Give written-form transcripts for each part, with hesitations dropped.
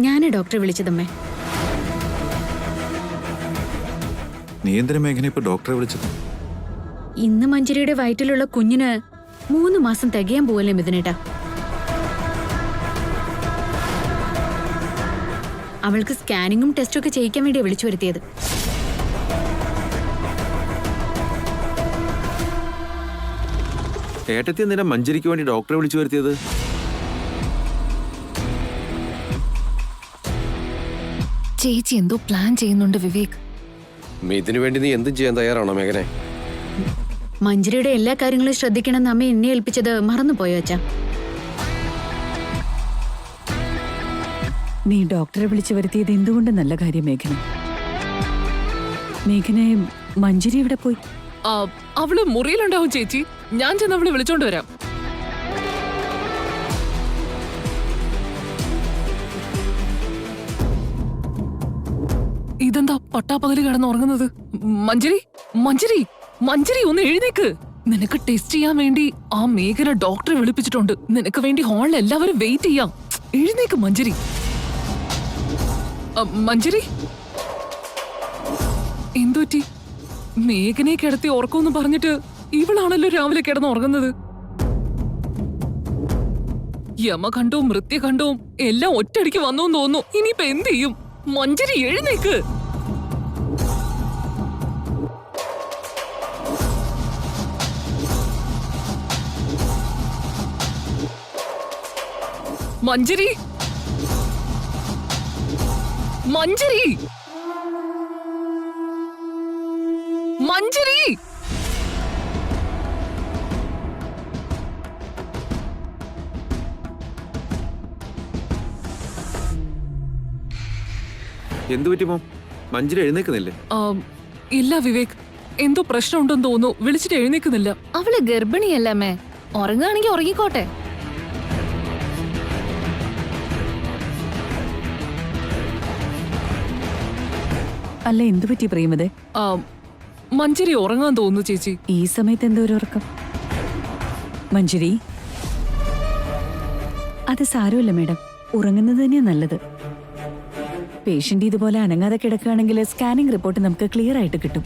ഞാനാ ഡോക്ടറെ വിളിച്ചതമ്മേ. നീ എന്തിനാ മേഘന ഇപ്പൊ ഡോക്ടറെ വിളിച്ചത്? ഇന്ന് മഞ്ജരിയുടെ വയറ്റിലുള്ള കുഞ്ഞിന് 3 മാസം തികയാൻ പോവല്ലേ മിഥുനേട്ടാ. അവൾക്ക് സ്കാനിങ്ങും ടെസ്റ്റും ഒക്കെ ചെയ്യിക്കാൻ വേണ്ടിയാ വിളിച്ചു വരുത്തിയത്. ഏട്ടത്തി എന്തിനാ മഞ്ജരിക്ക് വേണ്ടി ഡോക്ടറെ വിളിച്ചു വരുത്തിയത്? ചേച്ചി എന്തോ പ്ലാൻ ചെയ്യുന്നുണ്ട് വിവേക്. ഇതിനു വേണ്ടി നീ എന്തും ചെയ്യാൻ തയ്യാറാണോ മേഘനെ? മഞ്ജരിയുടെ എല്ലാ കാര്യങ്ങളും ശ്രദ്ധിക്കണമെന്ന് അമ്മ എന്നെ ഏൽപ്പിച്ചത് മറന്നുപോയോ അച്ഛാ? നീ ഡോക്ടറെ വിളിച്ചു വരുത്തിയത് എന്തുകൊണ്ട് നല്ല കാര്യം മേഘന. മേഘനെ മഞ്ജരി എവിടെ പോയി? അവള് മുറിയിലുണ്ടാവും ചേച്ചി. ഞാൻ ചെന്ന് അവളെ വിളിച്ചോണ്ട് വരാം. ഇതെന്താ പട്ടാപ്പകല് കിടന്ന് ഉറങ്ങുന്നത്? മഞ്ജരി മഞ്ജരി മഞ്ജരി ഒന്ന് എഴുന്നേക്ക്. നിനക്ക് ടെസ്റ്റ് ചെയ്യാൻ വേണ്ടി ആ മേഘന ഡോക്ടറെ വിളിപ്പിച്ചിട്ടുണ്ട്. നിനക്ക് വേണ്ടി ഹാളിൽ എല്ലാവരും വെയിറ്റ് ചെയ്യാം. എഴുന്നേക്ക് മഞ്ജരി. മഞ്ജരി എന്തുപറ്റി? മേഘനെ കിടത്തി ഉറക്കമെന്ന് പറഞ്ഞിട്ട് ഇവളാണല്ലോ രാവിലെ കിടന്ന് ഉറങ്ങുന്നത്. യമകണ്ഠവും മൃത്യകണ്ഠവും എല്ലാം ഒറ്റയടിക്ക് വന്നു തോന്നുന്നു. ഇനിയിപ്പോ എന്ത് ചെയ്യും? മഞ്ജരി എഴുന്നേക്ക്. മഞ്ജരി മഞ്ജരി മഞ്ജരി എന്തു പറ്റി മോം? മഞ്ജരി എഴുന്നേക്കുന്നില്ലേ? ഇല്ല വിവേക്, എന്തോ പ്രശ്നമുണ്ടെന്ന് തോന്നുന്നു. വിളിച്ചിട്ട് എഴുന്നേക്കുന്നില്ല. അവള് ഗർഭിണിയല്ലേ? ഉറങ്ങുകയാണെങ്കിൽ ഉറങ്ങിക്കോട്ടെ. അല്ല, എന്തു പറ്റി പ്രേമതേ? മഞ്ജരി ഉറങ്ങാൻ തോന്നുന്നു ചേച്ചി. ഈ സമയത്ത് എന്തോ ഒരു ഉറക്കം? മഞ്ജരി, അത് സാരമില്ല മേഡം, ഉറങ്ങുന്നത് തന്നെയാ നല്ലത്. പേഷ്യന്റ് ഇതുപോലെ അനങ്ങാതെ കിടക്കുകയാണെങ്കിൽ സ്കാനിംഗ് റിപ്പോർട്ട് നമുക്ക് ക്ലിയർ ആയിട്ട് കിട്ടും.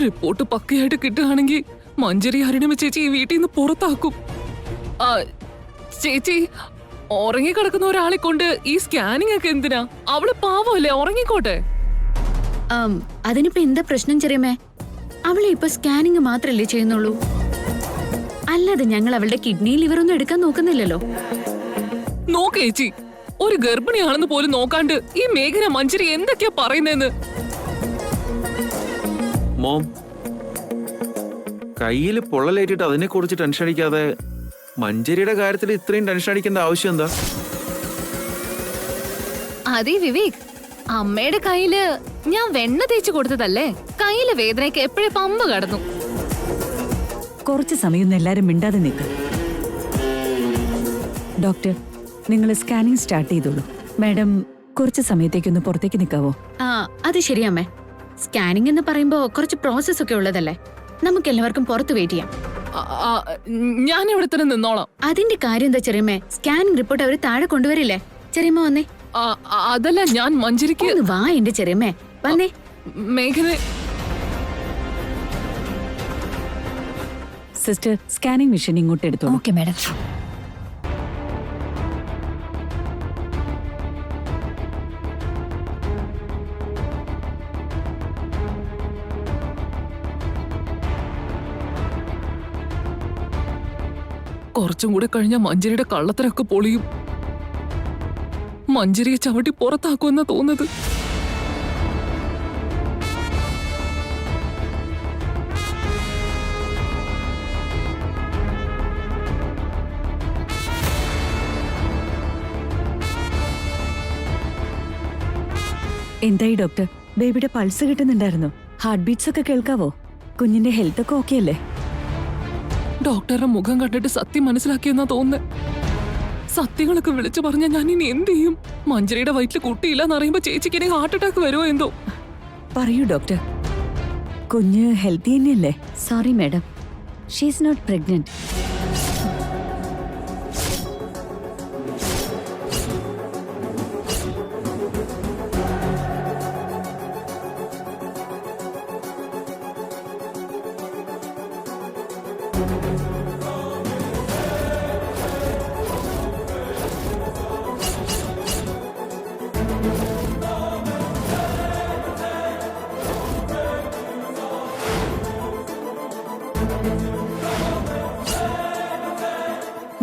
റിപ്പോർട്ട് പക്കയായിട്ട് കിട്ടുകയാണെങ്കിൽ മഞ്ജരി അരുണിമ ചേച്ചി ഈ വീട്ടിൽ നിന്ന് പുറത്താക്കും. ചേച്ചി, ഉറങ്ങിക്കിടക്കുന്ന ഒരാളെ കൊണ്ട് ഈ സ്കാനിംഗ് ഒക്കെ എന്തിനാ? അവള് പാവല്ലേ, ഉറങ്ങിക്കോട്ടെ. അതിനിപ്പോ എന്താ പ്രശ്നം ചെറിയമ്മേ? അവളെ ഇപ്പൊ സ്കാനിങ് മാത്രല്ലേ ചെയ്യുന്നുള്ളൂ, അല്ലാതെ ഞങ്ങൾ അവളുടെ കിഡ്നി ലിവറൊന്നും എടുക്കാൻ നോക്കുന്നില്ലല്ലോ. നോക്ക് ചേച്ചി, ഒരു ഗർഭിണിയാണെന്ന് പോലും നോക്കാണ്ട് ഈ മേഘന മഞ്ജരി എന്തൊക്കെയാ പറയുന്നേന്ന്. മോം, കയ്യിൽ പൊള്ളലേറ്റിട്ട് അതിനെ കുറിച്ച് ടെൻഷൻ അടിക്കാതെ മഞ്ജരിയുടെ കാര്യത്തിൽ ഇത്രയും ടെൻഷൻ അടിക്കേണ്ട ആവശ്യം എന്താ? അതെ വിവേക്, അമ്മയുടെ കയ്യില് ഞാൻ വെണ്ണ തേച്ച് കൊടുത്തതല്ലേ. കയ്യിലെ വേദനയ്ക്ക് എപ്പോഴേ പമ്പ കടന്നു. കുറച്ച് സമയം എല്ലാരും മിണ്ടാതെ നിൽക്കും. ഡോക്ടർ, നിങ്ങൾ സ്കാനിംഗ് സ്റ്റാർട്ട് ചെയ്തോളൂ. മാഡം, കുറച്ച് സമയത്തേക്കൊന്ന് പുറത്തേക്ക് നിൽക്കാവോ? അത് ശരിയമ്മേ. സ്കാനിംഗ് എന്ന് പറയുമ്പോ കുറച്ച് പ്രോസസ് ഒക്കെ ഉള്ളതല്ലേ. നമുക്ക് എല്ലാവർക്കും പുറത്ത് വെയിറ്റ് ചെയ്യാം. ഞാൻ ഇവിടെ തന്നെ നിന്നോളാം. അതിന്റെ കാര്യം എന്താ ചെറിയമ്മേ? സ്കാനിംഗ് റിപ്പോർട്ട് അവര് താഴെ കൊണ്ടുവരില്ലേ? ചെറിയമ്മ വന്നേ. അതല്ല, ഞാൻ മഞ്ജരിക്ക്. വാ എന്റെ ചെറിയമ്മേ, വന്നേ. മേഘന. സിസ്റ്റർ, സ്കാനിംഗ് മെഷീൻ ഇങ്ങോട്ട് എടുത്തോളൂ. Okay madam. കുറച്ചും കൂടെ കഴിഞ്ഞ മഞ്ജരിയുടെ കള്ളത്തരൊക്കെ പൊളിയും. മഞ്ജരിയെ ചവിട്ടി പുറത്താക്കുമെന്നാ തോന്നുന്നത്. എന്തായി ഡോക്ടർ? ബേബിയുടെ പൾസ് കിട്ടുന്നുണ്ടായിരുന്നു. ഹാർട്ട് ബീറ്റ്സ് ഒക്കെ കേൾക്കാവോ? കുഞ്ഞിന്റെ ഹെൽത്ത് ഒക്കെ ഓക്കെ അല്ലേ? ഡോക്ടറുടെ മുഖം കണ്ടിട്ട് സത്യം മനസ്സിലാക്കിയെന്നാ തോന്നുന്നത്. സത്യങ്ങളൊക്കെ വിളിച്ചു പറഞ്ഞാൽ ഞാൻ ഇനി എന്ത് ചെയ്യും? മഞ്ജരിയുടെ വയറ്റിൽ കുട്ടിയില്ലെന്ന് അറിയുമ്പോ ചേച്ചിക്ക് ഇനി ഹാർട്ട് അറ്റാക്ക് വരുമോ എന്തോ. പറയൂ ഡോക്ടർ, കുഞ്ഞ് ഹെൽത്തി തന്നെയല്ലേ? Sorry madam, she is not pregnant.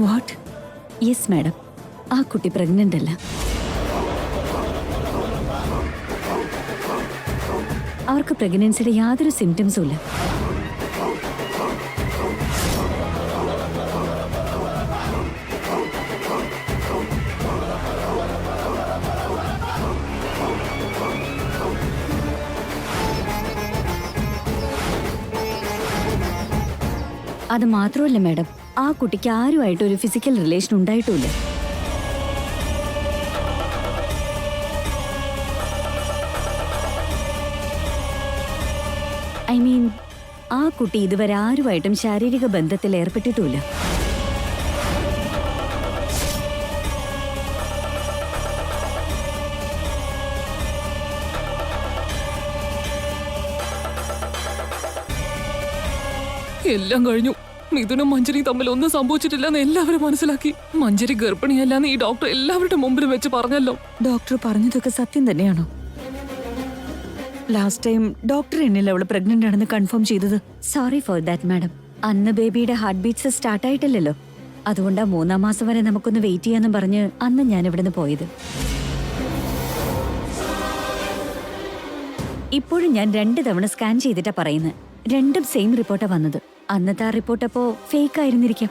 What? Yes madam, ആ കുട്ടി പ്രഗ്നന്റ് അല്ല. അവർക്ക് പ്രഗ്നൻസിയുടെ യാതൊരു സിംറ്റംസും ഇല്ല. അത് മാത്രമല്ല മാഡം, ആ കുട്ടിക്ക് ആരുമായിട്ട് ഒരു ഫിസിക്കൽ റിലേഷൻ ഉണ്ടായിട്ടുമില്ല. ഐ മീൻ, ആ കുട്ടി ഇതുവരെ ആരുമായിട്ടും ശാരീരിക ബന്ധത്തിൽ ഏർപ്പെട്ടിട്ടുമില്ല. എല്ലാം കഴിഞ്ഞു. മിഥുനും മഞ്ജരിയും തമ്മിൽ ഒന്നും സംഭവിച്ചിട്ടില്ലെന്ന് എല്ലാവരും മനസ്സിലാക്കി. മഞ്ജരി ഗർഭിണിയല്ലാന്ന് ഈ ഡോക്ടർ എല്ലാവരുടെ മുമ്പിൽ വെച്ച് പറഞ്ഞല്ലോ. ഡോക്ടർ പറഞ്ഞതൊക്കെ സത്യം തന്നെയാണോ? ലാസ്റ്റ് ടൈം ഡോക്ടർ എന്നിൽ അവള് പ്രഗ്നന്റ് ആണെന്ന് കൺഫേം ചെയ്തത്. Sorry for that madam. അന്ന് ബേബിയുടെ ഹാർട്ട് ബീറ്റ്സ് സ്റ്റാർട്ട് ആയിട്ടില്ലല്ലോ. അതുകൊണ്ടാ 3-ാം മാസം വരെ നമുക്കൊന്ന് വെയിറ്റ് ചെയ്യാന്ന് പറഞ്ഞ് അന്ന് ഞാൻ ഇവിടുന്ന് പോയത്. ഇപ്പോഴും ഞാൻ 2 തവണ സ്കാൻ ചെയ്തിട്ടാ പറയുന്നത്. രണ്ടും സെയിം റിപ്പോർട്ടാ വന്നത്. അന്നത്തെ ആ റിപ്പോർട്ട് അപ്പോ ഫേക്ക് ആയിരുന്നിരിക്കാം.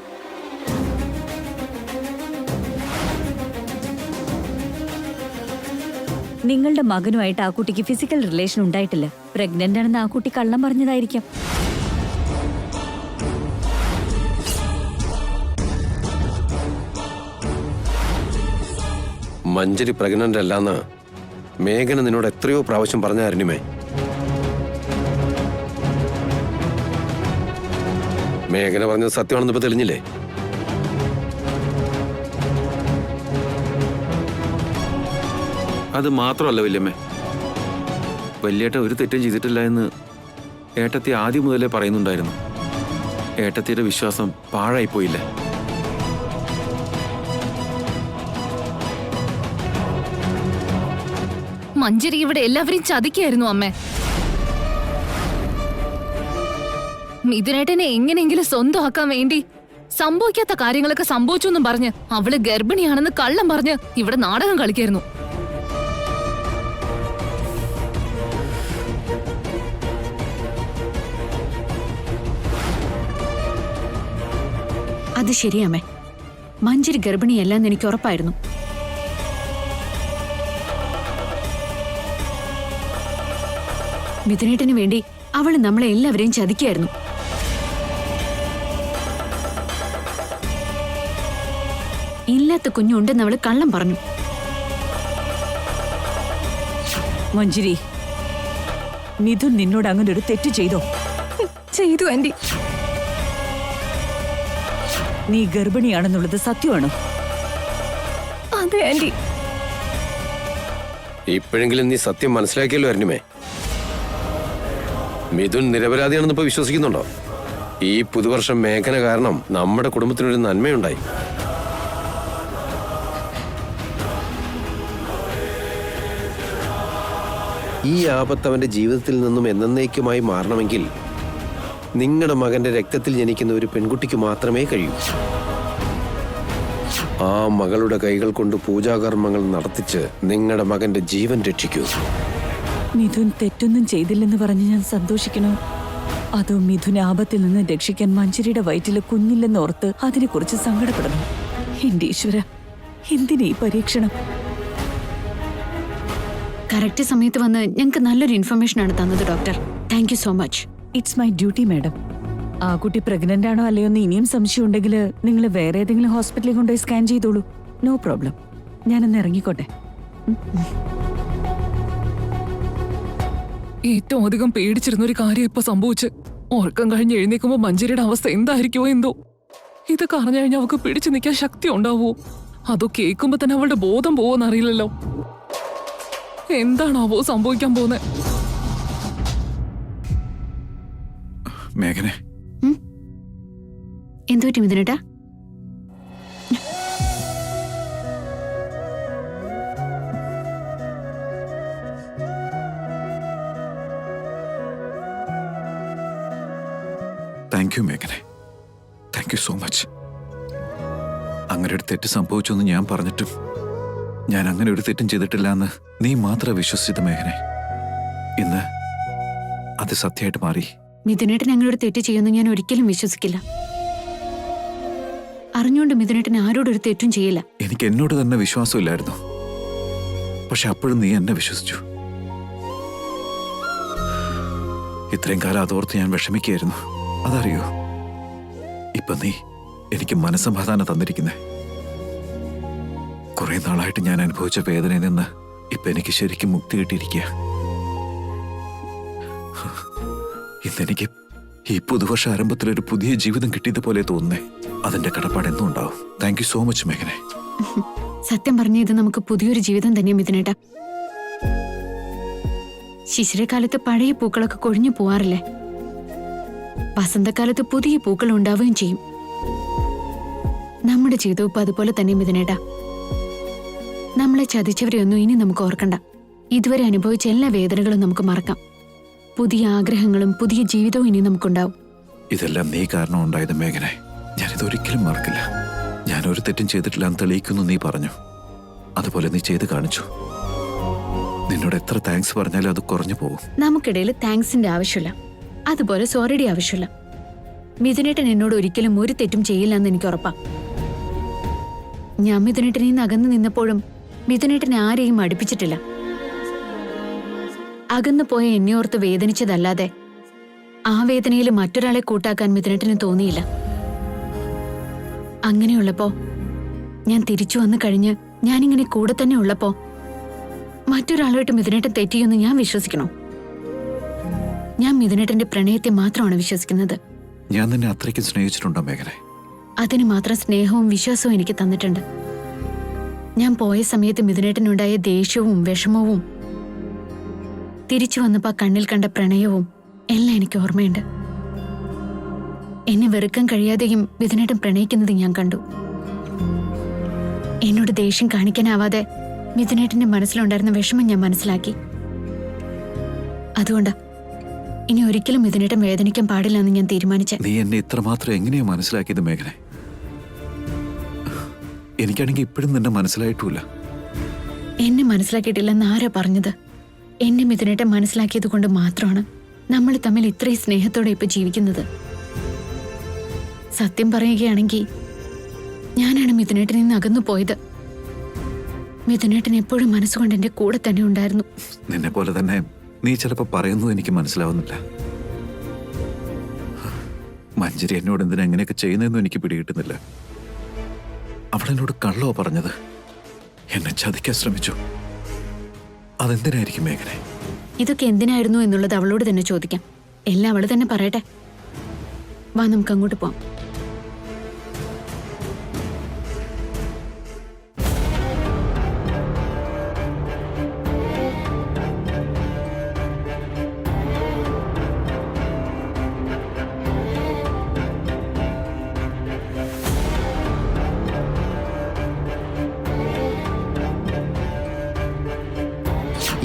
നിങ്ങളുടെ മകനുമായിട്ട് ആ കുട്ടിക്ക് ഫിസിക്കൽ റിലേഷൻ ഉണ്ടായിട്ടില്ല. പ്രഗ്നന്റ് ആണെന്ന് ആ കുട്ടി കള്ളം പറഞ്ഞതായിരിക്കാം. മഞ്ജരി പ്രഗ്നന്റ് അല്ലാന്ന് മേഘന നിന്നോട് എത്രയോ പ്രാവശ്യം പറഞ്ഞ അരുണിമേ. മേഘന പറഞ്ഞത് സത്യമാണെന്ന് ഇപ്പൊ തെളിഞ്ഞില്ലേ? അത് മാത്രമല്ല വല്യമ്മേ, വല്യേട്ട ഒരു തെറ്റും ചെയ്തിട്ടില്ല എന്ന് ഏട്ടത്തി ആദ്യം മുതലേ പറയുന്നുണ്ടായിരുന്നു. ഏട്ടത്തിയുടെ വിശ്വാസം പാഴായിപ്പോയില്ല. മഞ്ജരി ഇവിടെ എല്ലാവരെയും ചതിക്കായിരുന്നു അമ്മേ. മിഥുനേട്ടനെ എങ്ങനെയെങ്കിലും സ്വന്തമാക്കാൻ വേണ്ടി സംഭവിക്കാത്ത കാര്യങ്ങളൊക്കെ സംഭവിച്ചു എന്നും പറഞ്ഞ് അവള് ഗർഭിണിയാണെന്ന് കള്ളം പറഞ്ഞ് ഇവിടെ നാടകം കളിക്കായിരുന്നു. അത് ശരിയാമേ, മഞ്ജരി ഗർഭിണിയല്ലെന്ന് എനിക്ക് ഉറപ്പായിരുന്നു. മിഥുനേട്ടന് വേണ്ടി അവള് നമ്മളെ എല്ലാവരെയും ചതിക്കായിരുന്നു. ഇല്ലാത്ത കുഞ്ഞുണ്ടെന്ന് അവള് കള്ളം പറഞ്ഞു. മഞ്ജരി, മിഥുൻ നിന്നോട് അങ്ങനെ ഒരു തെറ്റ് ചെയ്തോ? ചെയ്തു ആന്റി. നീ ഗർഭിണിയാണെന്നുള്ളത് സത്യമാണോ? അതെ ആന്റി. ഇപ്പോഴെങ്കിലും നീ സത്യം മനസ്സിലാക്കിയല്ലോ അരുണിമേ. മിഥുൻ നിരപരാധിയാണെന്ന് ഇപ്പൊ വിശ്വസിക്കുന്നുണ്ടോ? ഈ പുതുവർഷം മേഘന കാരണം നമ്മുടെ കുടുംബത്തിനൊരു നന്മയുണ്ടായി. ഈ ആപത്ത് അവന്റെ ജീവിതത്തിൽ നിന്നും എന്നേക്കുമായി മാറണമെങ്കിൽ നിങ്ങളുടെ മകന്റെ രക്തത്തിൽ ജനിക്കുന്ന ഒരു പെൺകുട്ടിക്ക് മാത്രമേ കഴിയൂ. ആ മകളുടെ കൈകൾ കൊണ്ട് പൂജാകർമ്മങ്ങൾ നടത്തിച്ച് നിങ്ങളുടെ മകന്റെ ജീവൻ രക്ഷിക്കൂ. മിഥുൻ തെറ്റൊന്നും ചെയ്തില്ലെന്ന് പറഞ്ഞ് ഞാൻ സന്തോഷിക്കണോ? അതോ മിഥുൻ ആപത്തിൽ നിന്ന് രക്ഷിക്കാൻ മഞ്ജരിയുടെ വയറ്റിലെ കുഞ്ഞില്ലെന്ന് ഓർത്ത് അതിനെക്കുറിച്ച് സങ്കടപ്പെടണം? എന്റെ ഈശ്വര, എന്തിനീ പരീക്ഷണം? കറക്റ്റ് സമയത്ത് വന്ന് ഞങ്ങൾക്ക് നല്ലൊരു ഇൻഫർമേഷൻ ആണ് തന്നത് doctor. Thank you so much. It's my duty madam. ആ കുട്ടി പ്രഗ്നന്റ് ആണോ അല്ലയോ എന്ന് ഇനിയും സംശയം ഉണ്ടെങ്കിൽ നിങ്ങൾ വേറെ ഏതെങ്കിലും ഹോസ്പിറ്റലിൽ കൊണ്ടുപോയി സ്കാൻ ചെയ്തോളൂ. No problem. ഞാനൊന്ന് ഇറങ്ങിക്കോട്ടെ. ഏറ്റവും അധികം പേടിച്ചിരുന്ന ഒരു കാര്യം ഇപ്പൊ സംഭവിച്ച്. ഉറക്കം കഴിഞ്ഞ് എഴുന്നേക്കുമ്പോ മഞ്ജരിയുടെ അവസ്ഥ എന്തായിരിക്കുമോ എന്തോ. ഇതൊക്കെ അറിഞ്ഞു കഴിഞ്ഞാൽ അവൾക്ക് പിടിച്ചു നിൽക്കാൻ ശക്തി ഉണ്ടാവുമോ? അതോ കേൾക്കുമ്പോ തന്നെ അവളുടെ ബോധം പോവോന്ന് അറിയില്ലല്ലോ. എന്താണാവോ സംഭവിക്കാൻ പോകുന്നത്? മേഘനെ, എന്തു പറ്റി മിഥുനേട്ടാ? താങ്ക് യു മേഘനെ, താങ്ക് യു സോ മച്ച്. അങ്ങനെ ഒരു തെറ്റ് സംഭവിച്ചെന്ന് ഞാൻ പറഞ്ഞിട്ടും ഞാൻ അങ്ങനെ ഒരു തെറ്റും ചെയ്തിട്ടില്ല എന്ന് നീ മാത്രം വിശ്വസിച്ചത് മേഘനെ. ഇന്ന് അത് സത്യമായിട്ട് മാറി. മിഥുനേട്ടൻ അങ്ങനെ ഒരു തെറ്റ് ചെയ്യുമെന്ന് ഞാൻ ഒരിക്കലും വിശ്വസിക്കില്ല. അറിഞ്ഞുകൊണ്ട് മിഥുനേട്ടൻ ആരോടൊരു തെറ്റും ചെയ്യില്ല. എനിക്ക് എന്നോട് തന്നെ വിശ്വാസമില്ലായിരുന്നു, പക്ഷെ അപ്പോഴും നീ എന്നെ വിശ്വസിച്ചു. ഇത്രയും കാലം അതോർത്ത് ഞാൻ വിഷമിക്കുകയായിരുന്നു, അതറിയോ? ഇപ്പൊ നീ എനിക്ക് മനസ്സമാധാനം തന്നിരിക്കുന്നേ. കുറെ നാളായിട്ട് ഞാൻ അനുഭവിച്ച വേദനയിൽ നിന്ന് ഇപ്പൊ എനിക്ക് ശരിക്കും മുക്തി കിട്ടിയിരിക്കുക. ഇന്നെനിക്ക് ഈ പുതുവർഷ ആരംഭത്തിലൊരു പുതിയ ജീവിതം കിട്ടിയതുപോലെ തോന്നുന്നേ. അതിന്റെ കടപ്പാട് എന്നും ഉണ്ടാവും. താങ്ക് യു സോ മച്ച് മേഘനെ. സത്യം പറഞ്ഞ ഇത് നമുക്ക് പുതിയൊരു ജീവിതം തന്നെ മിഥുനേട്ടാ. ശിശിരകാലത്ത് പഴയ പൂക്കളൊക്കെ കൊഴിഞ്ഞു പോവാറില്ലേ? വസന്തകാലത്ത് പുതിയ പൂക്കൾ ഉണ്ടാവുകയും ചെയ്യും. നമ്മുടെ ജീവിതവും ഇപ്പൊ അതുപോലെ തന്നെ മിഥുനേട്ടാ. നമ്മളെ ചതിച്ചവരെയൊന്നും ഇനി നമുക്ക് ഓർക്കണ്ട. ഇതുവരെ അനുഭവിച്ച എല്ലാ വേദനകളും നമുക്ക് മറക്കാം. പുതിയ ആഗ്രഹങ്ങളും പുതിയ ജീവിതവും ഇനി നമുക്കുണ്ടാവും. ഇതെല്ലാം നീ കാരണം ഉണ്ടായത് മേഘനെ. ഞാനിതൊരിക്കലും മറക്കില്ല. ഞാനൊരു തെറ്റും ചെയ്തിട്ടില്ല എന്ന് തെളിയിക്കുന്നു നീ പറഞ്ഞു. അതുപോലെ നീ ചെയ്ത് കാണിച്ചു. നിന്നോട് എത്ര താങ്ക്സ് പറഞ്ഞാലും അത് കുറഞ്ഞു പോകും. നമുക്കിടയിൽ താങ്ക്സിന്റെ ആവശ്യമില്ല, അതുപോലെ സോറിയുടെ ആവശ്യമില്ല. മിഥുനേട്ടൻ എന്നോട് ഒരിക്കലും ഒരു തെറ്റും ചെയ്യില്ല എന്ന് എനിക്ക് ഉറപ്പാ. ഞാൻ മിഥുനേട്ടനിൽ നിന്ന് അകന്നു നിന്നപ്പോഴും മിഥുനേട്ടൻ ആരെയും അടുപ്പിച്ചിട്ടില്ല. അകന്നു പോയ എന്നെ ഓർത്ത് വേദനിച്ചതല്ലാതെ ആ വേദനയിൽ മറ്റൊരാളെ കൂട്ടാക്കാൻ മിഥുനേട്ടന് തോന്നിയില്ല. അങ്ങനെയുള്ളപ്പോ ഞാൻ തിരിച്ചു വന്നു കഴിഞ്ഞ് ഞാനിങ്ങനെ കൂടെ തന്നെ ഉള്ളപ്പോ മറ്റൊരാളായിട്ട് മിഥുനേട്ടൻ തെറ്റിയെന്ന് ഞാൻ വിശ്വസിക്കണോ? ഞാൻ മിഥുനേട്ടന്റെ പ്രണയത്തെ മാത്രമാണ് വിശ്വസിക്കുന്നത്. ഞാൻ നിന്നെ അത്രയ്ക്ക് സ്നേഹിച്ചിട്ടുണ്ടോ മേഘനെ? അതിന് മാത്രം സ്നേഹവും വിശ്വാസവും എനിക്ക് തന്നിട്ടുണ്ട്. ഞാൻ പോയ സമയത്ത് മിഥുനേട്ടനുണ്ടായ ദേഷ്യവും വിഷമവും തിരിച്ചു വന്നപ്പോ കണ്ണിൽ കണ്ട പ്രണയവും എല്ലാം എനിക്ക് ഓർമ്മയുണ്ട്. എന്നെ വെറുക്കാൻ കഴിയാതെയും മിഥുനേട്ടൻ പ്രണയിക്കുന്നത് ഞാൻ കണ്ടു. എന്നോട് ദേഷ്യം കാണിക്കാനാവാതെ മിഥുനേട്ടന്റെ മനസ്സിലുണ്ടായിരുന്ന വിഷമം ഞാൻ മനസ്സിലാക്കി. അതുകൊണ്ടാ ഇനി ഒരിക്കലും മിഥുനേട്ടൻ വേദനിക്കാൻ പാടില്ല എന്ന് ഞാൻ തീരുമാനിച്ചെ. നീ എന്നെ ഇത്രമാത്രം എങ്ങനെയാ മനസ്സിലാക്കിയത് മേഘനെ? എനിക്കാണെങ്കിൽ ഇപ്പോഴും നിന്നെ മനസ്സിലായിട്ടുമില്ല. എന്നെ മനസ്സിലാക്കിയിട്ടില്ലെന്ന് ആരാ പറഞ്ഞത്? എന്നെ മിഥുനേട്ടൻ മനസ്സിലാക്കിയത് കൊണ്ട് മാത്രമാണ് നമ്മൾ തമ്മിൽ ഇത്രയും സ്നേഹത്തോടെ ഇപ്പൊ ജീവിക്കുന്നത്. സത്യം പറയുകയാണെങ്കിൽ ഞാനാണ് മിഥുനേട്ടനിൽ നിന്ന് അകന്നു പോയത്. മിഥുനേട്ടൻ എപ്പോഴും മനസ്സുകൊണ്ട് എന്റെ കൂടെ തന്നെ ഉണ്ടായിരുന്നു. നിന്നെ പോലെ തന്നെ നീ ചിലപ്പോ പറയുന്നത് എനിക്ക് മനസ്സിലാവുന്നില്ല. മഞ്ജരി എന്നോട് എന്തിനാ എങ്ങനെയൊക്കെ ചെയ്യുന്നതെന്നും എനിക്ക് പിടികിട്ടുന്നില്ല. അവളെന്നോട് കള്ളോ പറഞ്ഞത്? എന്നെ ചതിക്കാൻ ശ്രമിച്ചു. അതെന്തിനായിരിക്കും മേഘനെ? ഇതൊക്കെ എന്തിനായിരുന്നു എന്നുള്ളത് അവളോട് തന്നെ ചോദിക്കാം. എല്ലാം അവള് തന്നെ പറയട്ടെ. വാ, നമുക്ക് അങ്ങോട്ട് പോവാം.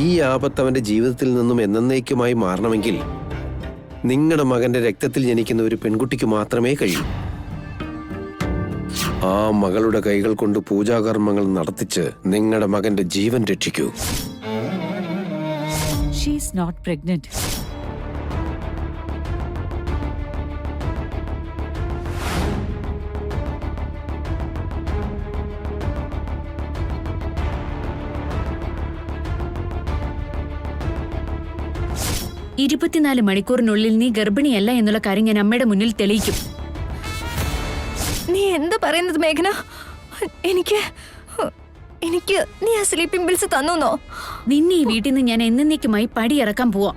ഈ ആപത്ത് അവന്റെ ജീവിതത്തിൽ നിന്നും എന്നേക്കുമായി മാറണമെങ്കിൽ നിങ്ങളുടെ മകന്റെ രക്തത്തിൽ ജനിക്കുന്ന ഒരു പെൺകുട്ടിക്ക് മാത്രമേ കഴിയൂ. ആ മകളുടെ കൈകൾ കൊണ്ട് പൂജാകർമ്മങ്ങൾ നടത്തിച്ച് നിങ്ങളുടെ മകന്റെ ജീവൻ രക്ഷിക്കൂ. She is not pregnant. ഇരുപത്തിനാല് മണിക്കൂറിനുള്ളിൽ നീ ഗർഭിണിയല്ല എന്നുള്ള കാര്യം ഞാൻ അമ്മയുടെ മുന്നിൽ തെളിയിക്കും. നീ എന്താ പറയുന്നത് മേഘന? എനിക്ക് എനിക്ക് നീ ആ സ്ലീപ്പിംഗ് പിൽസ് തന്നോ? നിന്നെ ഈ വീട്ടിൽ നിന്ന് ഞാൻ എന്നേക്കുമായി പടിയിറക്കാൻ പോവാ.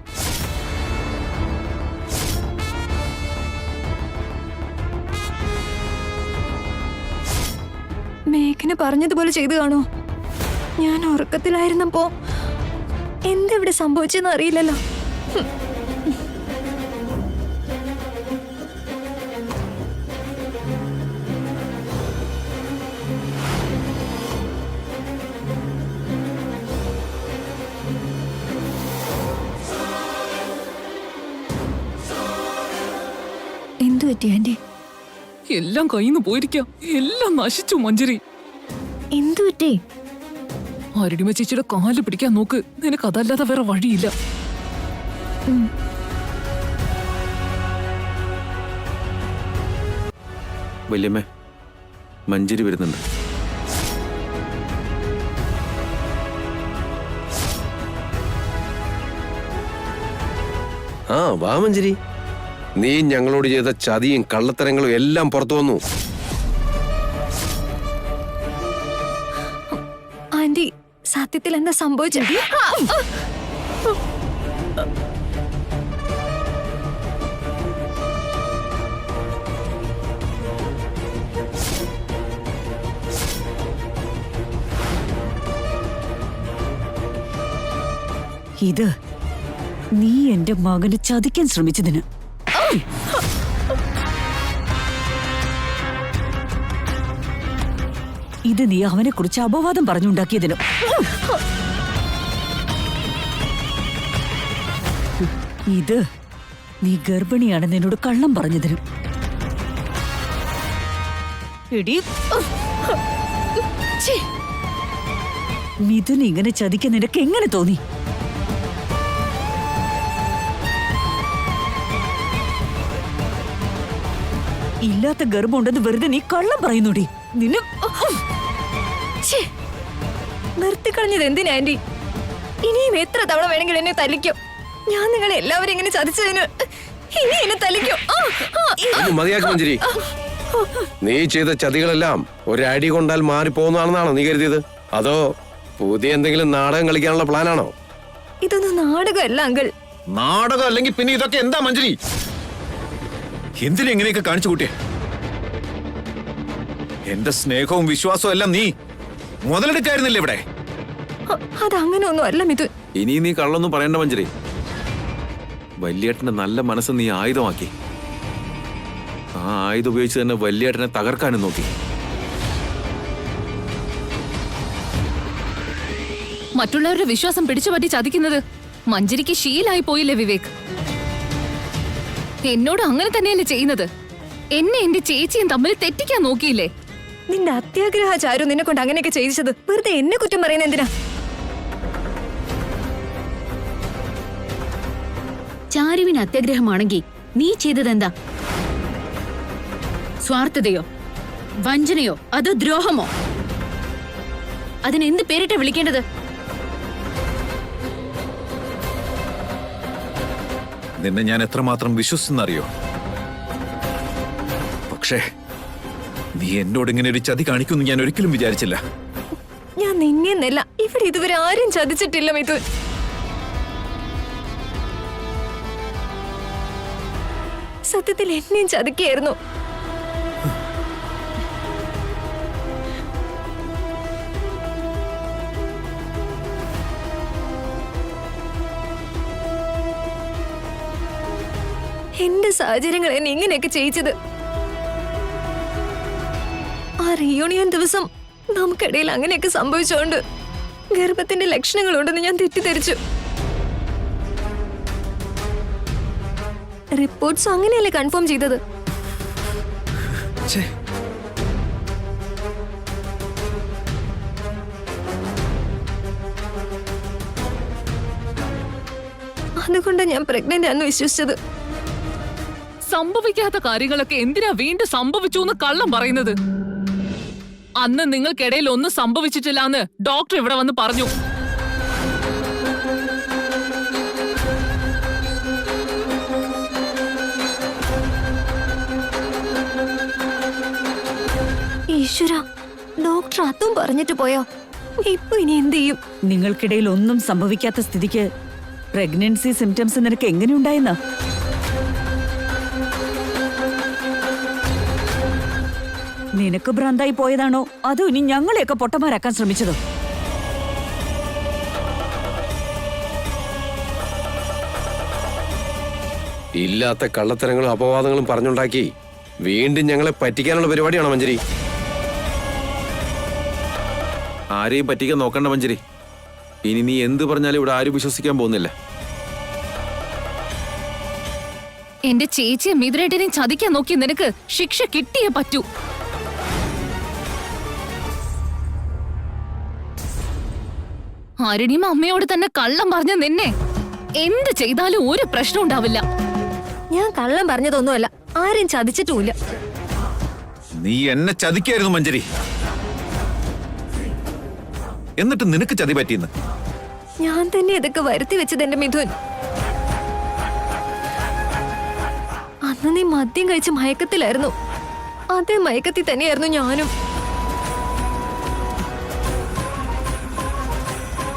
മേഘന പറഞ്ഞതുപോലെ ചെയ്തു കാണോ? ഞാൻ ഉറക്കത്തിലായിരുന്നപ്പോ എന്തെവിടെ സംഭവിച്ചെന്ന് അറിയില്ലല്ലോ. എന്തു പറ്റി ആന്റി? എല്ലാം കയ്യിന്ന് പോയിരിക്കാം. എല്ലാം നശിച്ചു മഞ്ജരി. എന്തു പറ്റി? അരുണിമ ചേച്ചിയുടെ കാല് പിടിക്കാൻ നോക്ക്. നിനക്ക് അതല്ലാതെ വേറെ വഴിയില്ല. വല്യമ്മേ, മഞ്ജരി വരുന്നുണ്ട്. ആ വാ മഞ്ജരി, നീ ഞങ്ങളോട് ചെയ്ത ചതിയും കള്ളത്തരങ്ങളും എല്ലാം പുറത്തു വന്നു. ആന്റി, സത്യത്തിൽ എന്താ സംഭവിച്ചത്? ഇത് നീ എന്റെ മകനെ ചതിക്കാൻ ശ്രമിച്ചതിന്. ഇത് നീ അവനെ കുറിച്ച് അപവാദം പറഞ്ഞുണ്ടാക്കിയതിനും. ഇത് നീ ഗർഭിണിയാണെന്ന് എന്നോട് കള്ളം പറഞ്ഞതിനും. എടീ, മിഥുൻ ഇങ്ങനെ ചതിക്കാൻ നിനക്ക് എങ്ങനെ തോന്നി? ഇല്ലാത്ത ഗർഭമുണ്ടെന്ന് വെറുതെ നീ കള്ളം പറയുന്നുടി. നിന്നെ നിർത്തിക്കളഞ്ഞത് എന്തിനാ ആന്റി? ഇനിയും എത്ര തവണ വേണമെങ്കിൽ എന്നെ തല്ലിക്കോ. ഞാൻ നിങ്ങളെ എല്ലാവരും ഇങ്ങനെ ചതിച്ചതിന് ഇനി എന്നെ തല്ലിക്കോ. ഒന്ന് മതിയാക്ക് മഞ്ജരി. നീ ചെയ്ത ചതികളെല്ലാം ഒരടി കൊണ്ടാൽ മാറിപ്പോകുന്നതാണെന്നാണോ നീ കരുതിയത്? അതോ പുതിയ എന്തെങ്കിലും നാടകം കളിക്കാനുള്ള പ്ലാനാണോ? ഇതൊന്നും നാടകമല്ല അങ്കിൾ. നാടകം അല്ലെങ്കിൽ പിന്നെ ഇതൊക്കെ എന്താ മഞ്ജരി? എന്തിനാ എങ്ങനെയൊക്കെ കാണിച്ചു കൂട്ടിയെ? എന്റെ സ്നേഹവും വിശ്വാസവും എല്ലാം നീ മുതലെടുക്കായിരുന്നില്ലേ ഇവിടെ? അതങ്ങനെ ഒന്നും അല്ല മിഥുൻ. ഇനി നീ കള്ളൊന്നും പറയണ്ട മഞ്ജരി. വല്യേട്ടന്റെ നല്ല മനസ്സ് നീ ആയുധമാക്കി. ആ ആയുധം ഉപയോഗിച്ച് തന്നെ വല്യേട്ടനെ തകർക്കാനും നോക്കി. മറ്റുള്ളവരുടെ വിശ്വാസം പിടിച്ചു പറ്റി ചതിക്കുന്നത് മഞ്ജരിക്ക് ശീലായി പോയില്ലേ വിവേക്? എന്നോട് അങ്ങനെ തന്നെയല്ലേ ചെയ്യുന്നത്? എന്നെ എന്റെ ചേച്ചിയും തമ്മിൽ തെറ്റിക്കാൻ നോക്കിയില്ലേ? നിന്റെ അത്യാഗ്രഹ ചാരു നിന്നെ കൊണ്ട് അങ്ങനെയൊക്കെ ചെയ്യിച്ചത്. വെറുതെ എന്നെ കുറ്റം പറയുന്ന എന്തിനാ? ചാരുവിന് അത്യാഗ്രഹമാണെങ്കിൽ നീ ചെയ്തതെന്താ? സ്വാർത്ഥതയോ, വഞ്ചനയോ, അതോ ദ്രോഹമോ? അതിനെന്ത് പേരിട്ടാ വിളിക്കേണ്ടത്? നിന്നെ ഞാൻ എത്രമാത്രം വിശ്വസിച്ചെന്നറിയോ? പക്ഷേ നീ എന്നോട് ഇങ്ങനെ ഒരു ചതി കാണിക്കുമെന്ന് ഞാൻ ഒരിക്കലും വിചാരിച്ചില്ല. ഞാൻ നിന്നെന്നല്ല, ഇവിടെ ഇതുവരെ ആരും ചതിച്ചിട്ടില്ല മിഥുൻ. സത്യത്തിൽ എന്നെയും ചതിക്കായിരുന്നു. എന്റെ സാഹചര്യങ്ങൾ എന്നെ ഇങ്ങനെയൊക്കെ ചെയ്യിച്ചത്. ആ റിയൂണിയൻ ദിവസം നമുക്കിടയിൽ അങ്ങനെയൊക്കെ സംഭവിച്ചോണ്ട് ഗർഭത്തിന്റെ ലക്ഷണങ്ങളുണ്ടെന്ന് ഞാൻ തെറ്റിദ്ധരിച്ചു. റിപ്പോർട്ട്സ് അങ്ങനെയല്ലേ കൺഫേം ചെയ്തത്? ഛേ, അതുകൊണ്ടാണ് ഞാൻ പ്രഗ്നന്റ് ആണെന്ന് വിശ്വസിച്ചത്. സംഭവിക്കാത്ത കാര്യങ്ങളൊക്കെ എന്തിനാ വീണ്ടും സംഭവിച്ചു എന്ന് കള്ളം പറയുന്നത്? അന്ന് നിങ്ങൾക്കിടയിൽ ഒന്നും സംഭവിച്ചിട്ടില്ല എന്ന് ഡോക്ടർ ഇവിടെ വന്ന് പറഞ്ഞു. ഈശ്വര, ഡോക്ടർ അതും പറഞ്ഞിട്ട് പോയോ? ഇപ്പൊ ഇനി എന്ത് ചെയ്യും? നിങ്ങൾക്കിടയിൽ ഒന്നും സംഭവിക്കാത്ത സ്ഥിതിക്ക് പ്രഗ്നൻസി സിംറ്റംസ് നിനക്ക് എങ്ങനെയുണ്ടായെന്നാ? നിനക്ക് ഭ്രാന്തായി പോയതാണോ അതോ ഇനി ഞങ്ങളെയൊക്കെ പൊട്ടന്മാരാക്കാൻ ശ്രമിച്ചതോ? ഇല്ലാത്ത കള്ളത്തരങ്ങളും അപവാദങ്ങളും പറഞ്ഞുണ്ടാക്കി വീണ്ടും ഞങ്ങളെ പറ്റിക്കാനുള്ള പരിപാടിയാണോ മഞ്ജരി? ആരെയും പറ്റിക്കാൻ നോക്കണ്ട മഞ്ജരി. ഇനി നീ എന്ത് പറഞ്ഞാലും ഇവിടെ ആരും വിശ്വസിക്കാൻ പോകുന്നില്ല. എന്റെ ചേച്ചിയെ മിഥുനേട്ടനെയും ചതിക്കാൻ നോക്കി നിനക്ക് ശിക്ഷ കിട്ടിയേ പറ്റൂ. അരുണിമ അമ്മയോട് തന്നെ കള്ളം പറഞ്ഞ നിന്നെ എന്ത് ചെയ്താലും ഒരു പ്രശ്നം ഉണ്ടാവില്ല. ഞാൻ കള്ളം പറഞ്ഞതൊന്നുമല്ല, ആരും ചതിച്ചിട്ടുമില്ല. നീ എന്നെ ചതിക്കായിരുന്നു മഞ്ജരി. എന്നിട്ട് നിനക്ക് ചതി പറ്റിയെന്ന്. ഞാൻ തന്നെ ഇതൊക്കെ വരുത്തി വെച്ചത് എന്റെ മിഥുൻ. അന്ന് നീ മദ്യം കഴിച്ച് മയക്കത്തിലായിരുന്നു. അതേ മയക്കത്തിൽ തന്നെയായിരുന്നു ഞാനും.